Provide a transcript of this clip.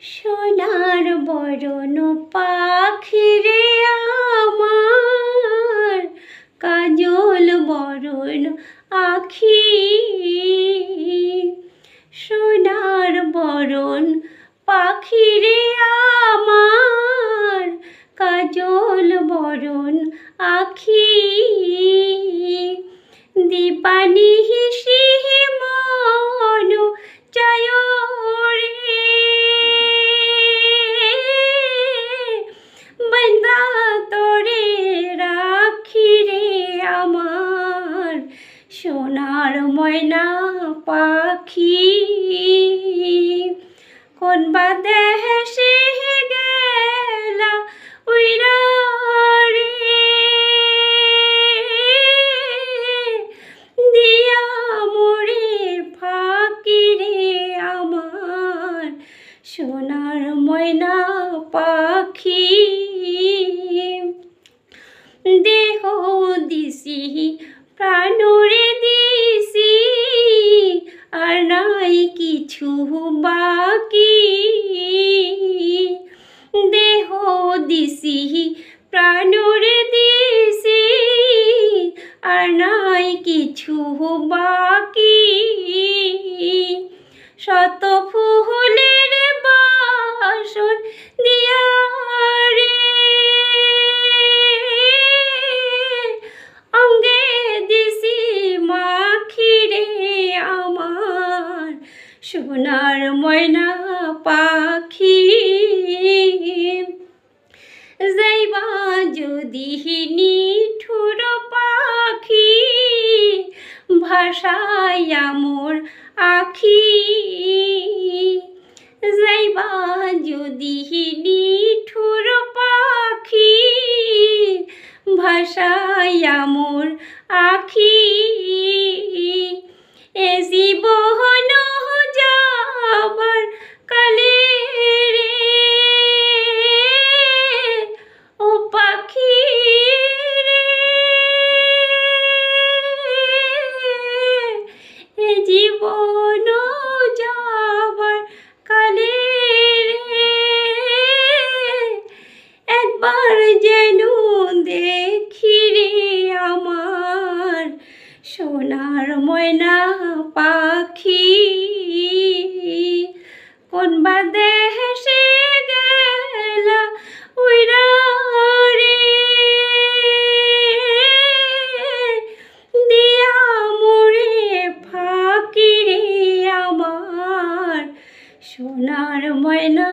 সোনার বরণ পাখিরে আমার, কাজল বরণ আখি। সোনার বরণ পাখিরে আমার, কাজল বরণ আখি। দীপানিশি মন চায় রে, বন্দা তোরে রাখি রে আমার, সোনার ময়না পাখি। কোন বা দেশে গেলা উইরা রে, দিয়া মোরে ফাঁকি রে আমার, সোনার ময়না পাখি। দেহ দিছি প্রাণরে দিছি, আর নাই কিছু বাকি। দেহ দিছি প্রাণরে দিছি, আর নাই কিছু বাকি। শত ফুলের বাসন দিয়া রে, অঙ্গে দিছি মাখি রে আমার, সোনার ময়না পাখি। যাইবা যদি নিঠুর পাখি, ভাষাইয়া মোর আখি। যাইবা যদি